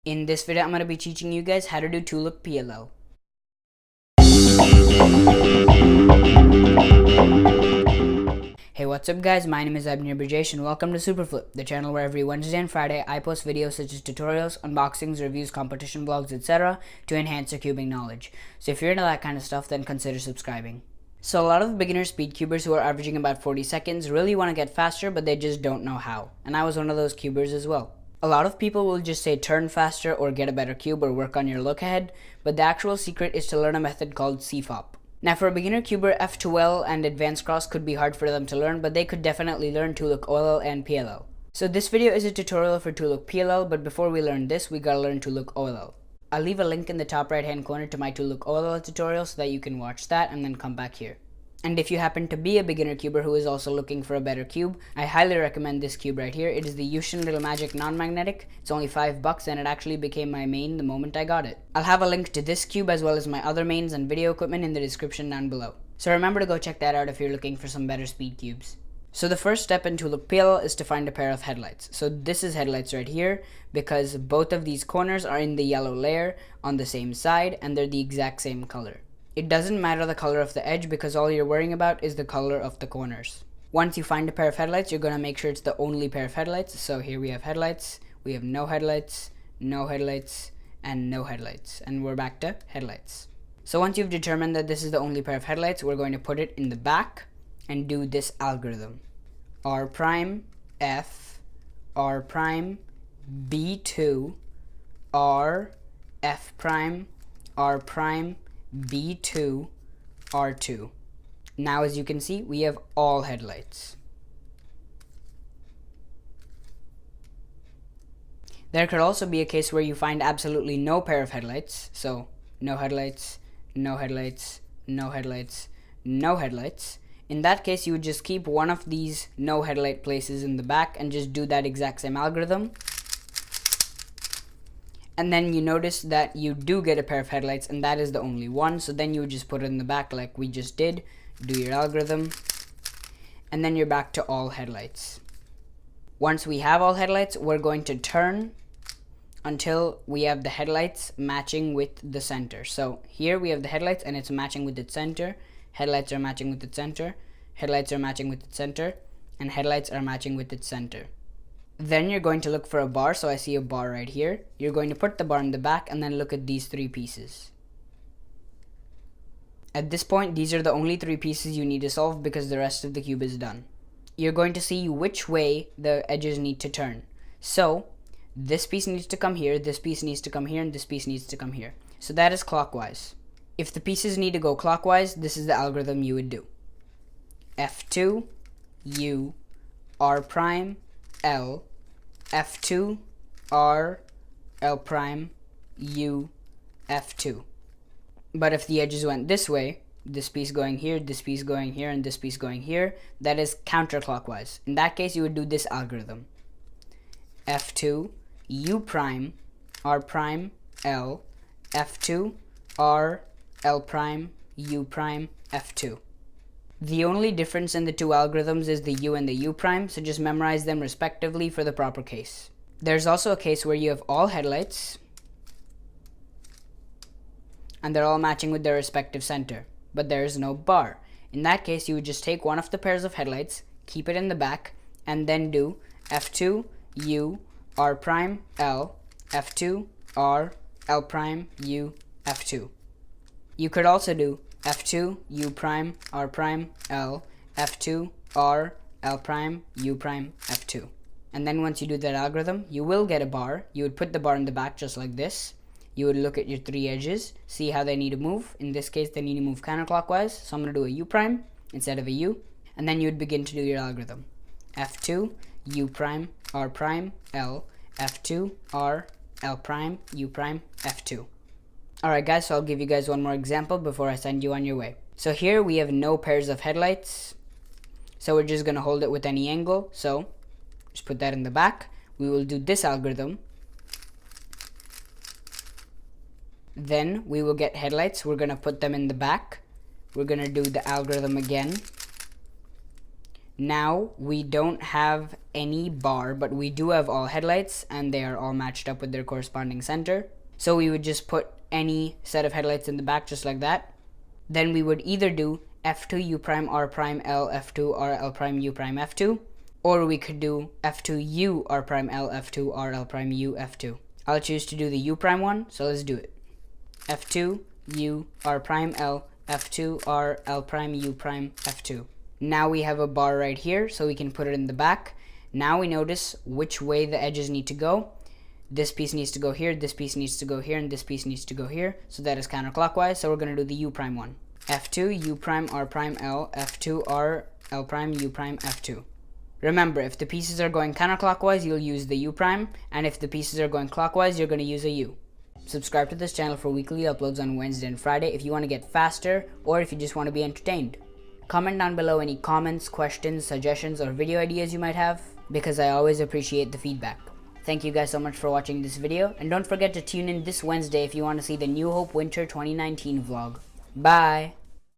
In this video, I'm going to be teaching you guys how to do two-look PLL. Hey, what's up guys, my name is Abner Brajesh and welcome to Superflip, the channel where every Wednesday and Friday I post videos such as tutorials, unboxings, reviews, competition vlogs, etc. to enhance your cubing knowledge. So if you're into that kind of stuff, then consider subscribing. So a lot of beginner speed cubers who are averaging about 40 seconds really want to get faster, but they just don't know how. And I was one of those cubers as well. A lot of people will just say turn faster or get a better cube or work on your look ahead, but the actual secret is to learn a method called CFOP. Now for a beginner cuber, F2L and advanced cross could be hard for them to learn, but they could definitely learn two-look OLL and PLL. So this video is a tutorial for two-look PLL, but before we learn this, we gotta learn two-look OLL. I'll leave a link in the top right hand corner to my two-look OLL tutorial so that you can watch that and then come back here. And if you happen to be a beginner cuber who is also looking for a better cube, I highly recommend this cube right here. It is the Yushin Little Magic non-magnetic. It's only $5 and it actually became my main the moment I got it. I'll have a link to this cube as well as my other mains and video equipment in the description down below. So remember to go check that out if you're looking for some better speed cubes. So the first step in two-look PLL is to find a pair of headlights. So this is headlights right here because both of these corners are in the yellow layer on the same side and they're the exact same color. It doesn't matter the color of the edge because all you're worrying about is the color of the corners. Once you find a pair of headlights, you're going to make sure it's the only pair of headlights. So here we have headlights, we have no headlights, no headlights, and no headlights. And we're back to headlights. So once you've determined that this is the only pair of headlights, we're going to put it in the back and do this algorithm. R prime, F, R prime, B2, R, F prime, R prime, B2, R2. Now as you can see, we have all headlights. There could also be a case where you find absolutely no pair of headlights. So no headlights, no headlights, no headlights, no headlights. In that case, you would just keep one of these no headlight places in the back and just do that exact same algorithm. And then you notice that you do get a pair of headlights and that is the only one. So then you would just put it in the back like we just did, do your algorithm, and then you're back to all headlights. Once we have all headlights, we're going to turn until we have the headlights matching with the center. So here we have the headlights and it's matching with its center. Headlights are matching with its center. Headlights are matching with its center. And headlights are matching with its center. Then you're going to look for a bar, so I see a bar right here. You're going to put the bar in the back and then look at these three pieces. At this point, these are the only three pieces you need to solve because the rest of the cube is done. You're going to see which way the edges need to turn. So, this piece needs to come here, this piece needs to come here, and this piece needs to come here. So that is clockwise. If the pieces need to go clockwise, this is the algorithm you would do. F2, U, R prime, L, F2, R, L prime, U, F2. But if the edges went this way, this piece going here, this piece going here, and this piece going here, that is counterclockwise. In that case, you would do this algorithm. F2, U prime, R prime, L, F2, R, L prime, U prime, F2. The only difference in the two algorithms is the U and the U prime, so just memorize them respectively for the proper case. There's also a case where you have all headlights and they're all matching with their respective center, but there is no bar. In that case, you would just take one of the pairs of headlights, keep it in the back, and then do F2, U, R prime, L, F2, R, L prime, U, F2. You could also do F2, U prime, R prime, L, F2, R, L prime, U prime, F2. And then once you do that algorithm, you will get a bar. You would put the bar in the back just like this. You would look at your three edges, see how they need to move. In this case, they need to move counterclockwise. So I'm going to do a U prime instead of a U. And then you would begin to do your algorithm. F2, U prime, R prime, L, F2, R, L prime, U prime, F2. Alright guys, so I'll give you guys one more example before I send you on your way. So here we have no pairs of headlights. So we're just going to hold it with any angle. So just put that in the back. We will do this algorithm. Then we will get headlights. We're going to put them in the back. We're going to do the algorithm again. Now we don't have any bar, but we do have all headlights, and they are all matched up with their corresponding center. So we would just put any set of headlights in the back just like that. Then we would either do F2 U prime R prime L F2 R L prime U prime F2, or we could do F2 U R prime L F2 R L prime U F2. I'll choose to do the U prime one, so let's do it. F2 U R prime L F2 R L prime U prime F2. Now we have a bar right here, so we can put it in the back. Now we notice which way the edges need to go. This piece needs to go here, this piece needs to go here, and this piece needs to go here. So that is counterclockwise, so we're going to do the U prime one. F2 U prime R prime L F2 R L prime U prime F2. Remember, if the pieces are going counterclockwise, you'll use the U prime, and if the pieces are going clockwise, you're going to use a U. Subscribe to this channel for weekly uploads on Wednesday and Friday if you want to get faster, or if you just want to be entertained. Comment down below any comments, questions, suggestions, or video ideas you might have, because I always appreciate the feedback. Thank you guys so much for watching this video, and don't forget to tune in this Wednesday if you want to see the New Hope Winter 2019 vlog. Bye!